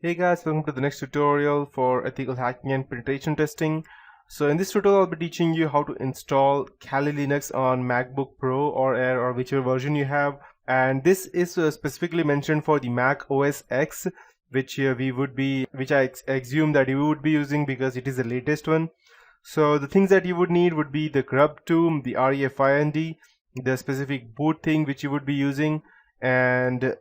Hey guys, welcome to the next tutorial for ethical hacking and penetration testing. So in this tutorial I'll be teaching you how to install Kali Linux on MacBook Pro or Air or whichever version you have, and this is specifically mentioned for the Mac OS X, which I assume that you would be using because it is the latest one. So the things that you would need would be the grub2, the refind, the specific boot thing which you would be using, and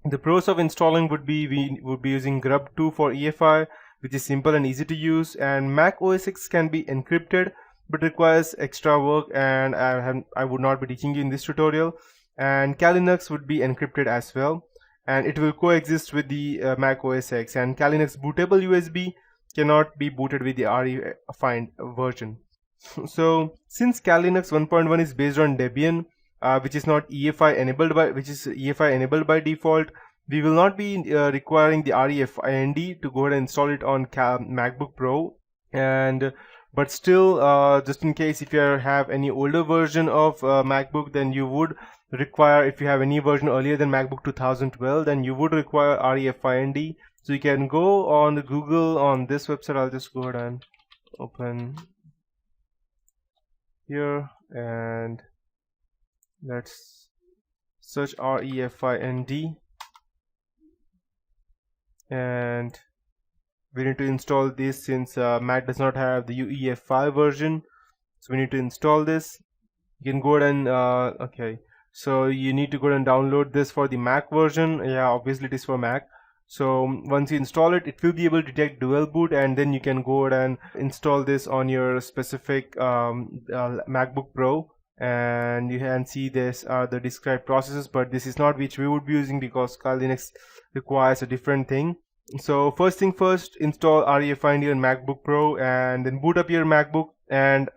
the pros of installing would be we would be using grub2 for EFI, which is simple and easy to use, and Mac OS X can be encrypted but requires extra work, and I would not be teaching you in this tutorial. And Kali Linux would be encrypted as well, and it will coexist with the Mac OS X, and Kali Linux bootable USB cannot be booted with the refind version. So since Kali Linux 1.1 is based on Debian, which is EFI enabled by default, we will not be requiring the refind to go ahead and install it on MacBook Pro. And but still, just in case if you have any older version of MacBook, then you would require, if you have any version earlier than MacBook 2012, then you would require refind. So you can go on the Google on this website. I'll just go ahead and open here and let's search refind, and we need to install this since Mac does not have the UEFI version, so we need to install this. You can go ahead and okay, so you need to go ahead and download this for the Mac version. Yeah, obviously it is for Mac. So once you install it, it will be able to detect dual boot, and then you can go ahead and install this on your specific MacBook Pro, and you can see this are the described processes, but this is not which we would be using because Kali Linux requires a different thing. So first thing first, install refind on MacBook Pro, and then boot up your MacBook and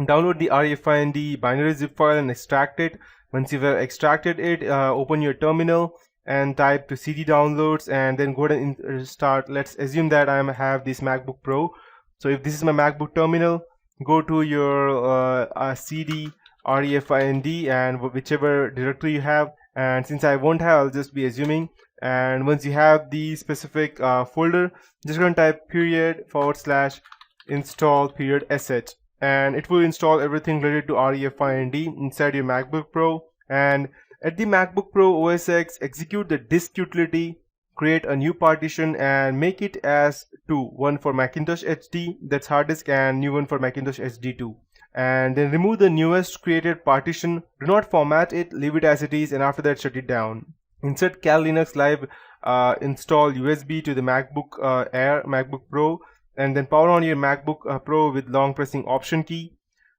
download the refind binary zip file and extract it. Once you've extracted it, open your terminal and type to cd downloads, and then go ahead and start. Let's assume that I have this MacBook Pro. So if this is my MacBook terminal, go to your cd refind and whichever directory you have, and since I won't have, I'll just be assuming. And once you have the specific folder, just going to type /install sh, and it will install everything related to refind inside your MacBook Pro. And at the MacBook Pro OS X, execute the disk utility, create a new partition and make it as two, one for Macintosh HD, that's hard disk, and new one for Macintosh HD2. And then remove the newest created partition. Do not format it, leave it as it is, and after that shut it down. Insert Kali Linux live install USB to the MacBook Air, MacBook Pro, and then power on your MacBook Pro with long pressing Option key.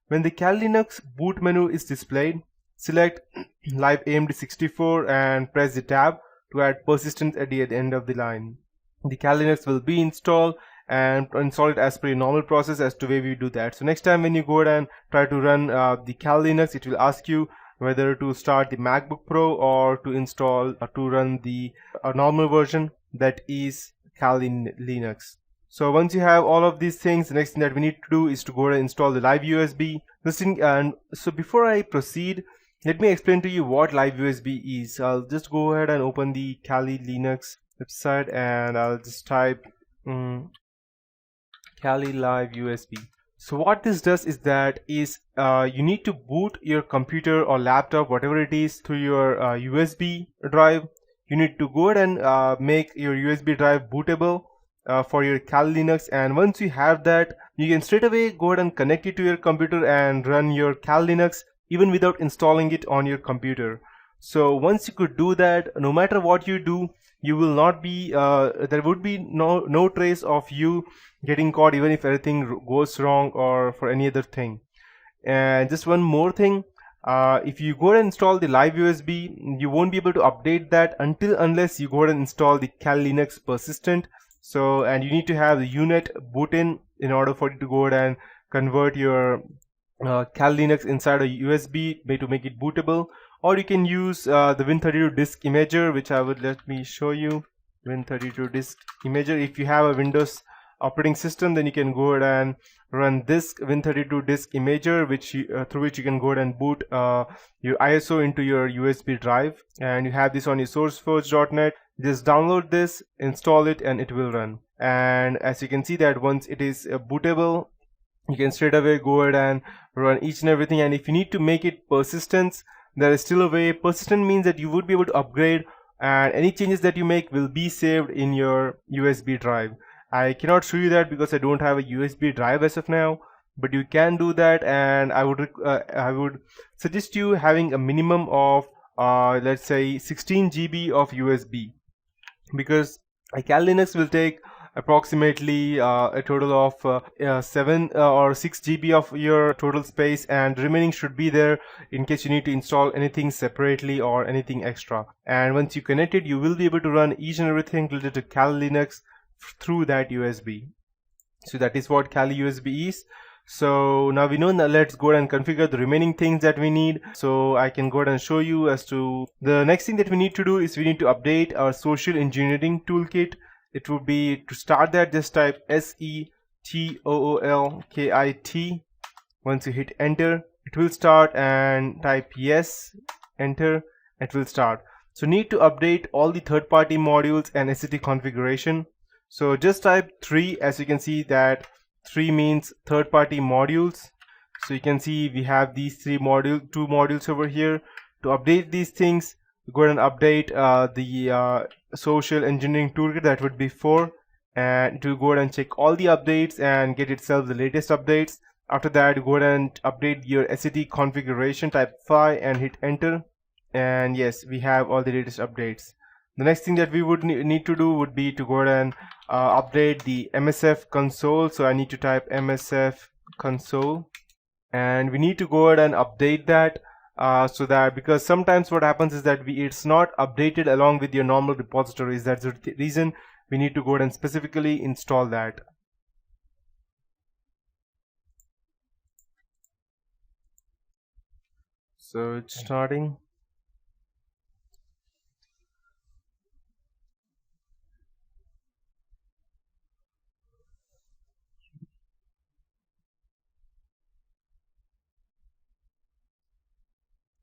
When the Kali Linux boot menu is displayed, select Live AMD 64 and press the tab to add persistence at the end of the line. The Kali Linux will be installed, and install it as per your normal process as to way we do that. So next time when you go ahead and try to run the Kali Linux, it will ask you whether to start the MacBook Pro or to install or to run the normal version, that is Kali Linux. So once you have all of these things, the next thing that we need to do is to go ahead and install the live USB. And so before I proceed, let me explain to you what live USB is. I'll just go ahead and open the Kali Linux website, and I'll just type Kali live USB. So what this does is that you need to boot your computer or laptop, whatever it is, through your USB drive. You need to go ahead and make your USB drive bootable for your Kali Linux, and once you have that, you can straight away go ahead and connect it to your computer and run your Kali Linux even without installing it on your computer. So once you could do that, no matter what you do, you will not be there would be no trace of you getting caught, even if everything goes wrong or for any other thing. And just one more thing, if you go ahead and install the live USB, you won't be able to update that unless you go ahead and install the Kali Linux persistent. So, and you need to have the unit boot in order for you to go ahead and convert your Kali Linux inside a USB to make it bootable. Or you can use the Win32 disk imager, which let me show you. Win32 disk imager. If you have a Windows operating system, then you can go ahead and run this Win32 disk imager, which through which you can go ahead and boot your ISO into your USB drive, and you have this on your sourceforge.net. Just download this, install it, and it will run. And as you can see that once it is bootable, you can straight away go ahead and run each and everything. And if you need to make it persistent, there is still a way. Persistent means that you would be able to upgrade, and any changes that you make will be saved in your USB drive. I cannot show you that because I don't have a USB drive as of now, but you can do that. And I would suggest you having a minimum of let's say 16 GB of USB, because a Kali Linux will take approximately a total of 7 or 6 GB of your total space, and remaining should be there in case you need to install anything separately or anything extra. And once you connect it, you will be able to run each and everything related to Kali Linux through that USB. So that is what Kali USB is. So now we know that, let's go ahead and configure the remaining things that we need. So I can go ahead and show you as to the next thing that we need to do is we need to update our social engineering toolkit. It would be, to start that, just type SETOOLKIT. Once you hit enter, it will start, and type yes, enter, it will start. So need to update all the third-party modules and SCT configuration. So just type 3, as you can see that 3 means third-party modules. So you can see we have these two modules over here. To update these things, go ahead and update the social engineering toolkit. That would be 4, and it will go ahead and check all the updates and get itself the latest updates. After that, go ahead and update your SCT configuration, type 5 and hit enter, and yes, we have all the latest updates. The next thing that we would need to do would be to go ahead and update the MSF console. So I need to type MSF console, and we need to go ahead and update that so that, because sometimes what happens is that it's not updated along with your normal repositories. That's the reason we need to go ahead and specifically install that. So it's starting.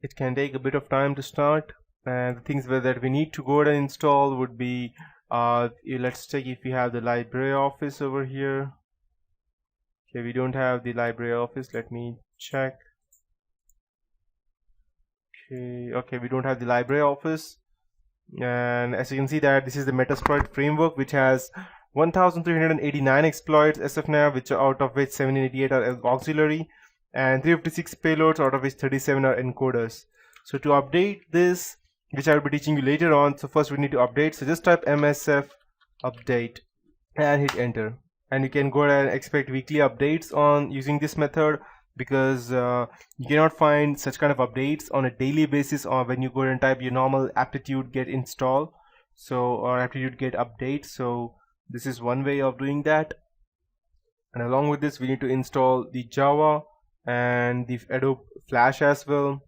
It can take a bit of time to start, and the things that we need to go ahead and install would be let's check if we have the LibreOffice over here. Okay, we don't have the LibreOffice. Let me check. Okay, we don't have the LibreOffice, and as you can see that this is the Metasploit framework, which has 1389 exploits as of now, which out of which 788 are auxiliary, and 356 payloads, out of which 37 are encoders. So to update this, which I will be teaching you later on, so first we need to update. So just type MSF update and hit enter, and you can go ahead and expect weekly updates on using this method, because you cannot find such kind of updates on a daily basis, or when you go ahead and type your normal aptitude get install, so, or aptitude get update. So this is one way of doing that. And along with this, we need to install the Java and the Adobe Flash as well.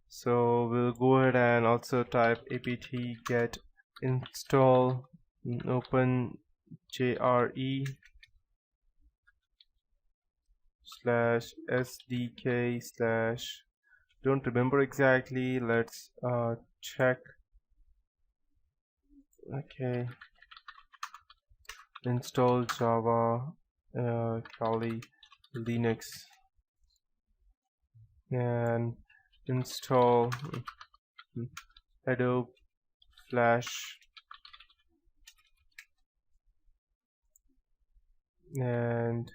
So we'll go ahead and also type apt get install open jre /sdk/ don't remember exactly, let's check. Okay, install Java Kali Linux, and install Adobe Flash, and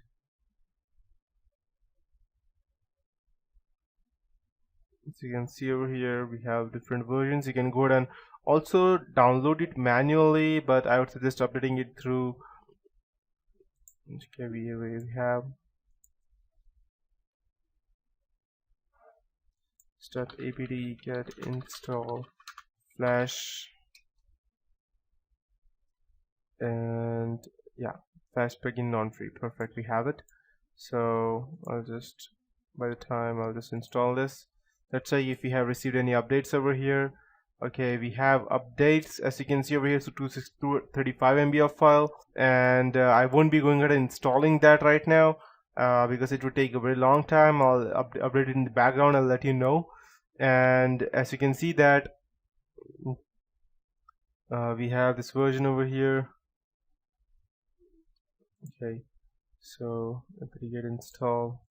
as you can see over here, we have different versions. You can go ahead and also download it manually, but I would suggest updating it through. Okay, we have start apt get install Flash, and yeah, Flash plugin non-free. Perfect, we have it. So I'll just, by the time I'll just install this, let's say if we have received any updates over here. Okay, we have updates as you can see over here, so 235 MB of file, and I won't be going ahead and installing that right now because it would take a very long time. I'll update it in the background, I'll let you know. And as you can see that we have this version over here. Okay, so apt-get install.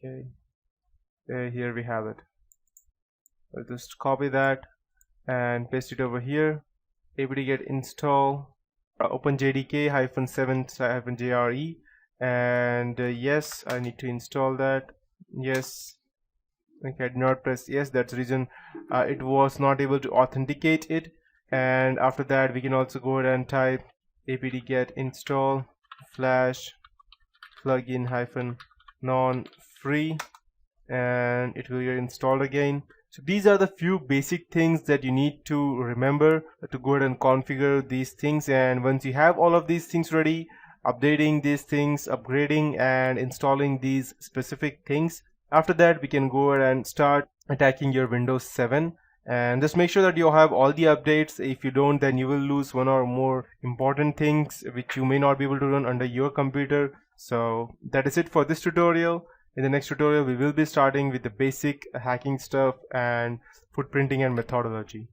Okay, here we have it. I'll just copy that and paste it over here. apt-get install open jdk -7-jre, and yes, I need to install that. Yes. Okay, I did not press yes. That's the reason it was not able to authenticate it. And after that, we can also go ahead and type apt-get install flash plugin -non free, and it will get installed again. So these are the few basic things that you need to remember to go ahead and configure these things. And once you have all of these things ready, updating these things, upgrading and installing these specific things, after that we can go ahead and start attacking your Windows 7. And just make sure that you have all the updates. If you don't, then you will lose one or more important things which you may not be able to run under your computer. So that is it for this tutorial. In the next tutorial, we will be starting with the basic hacking stuff and footprinting and methodology.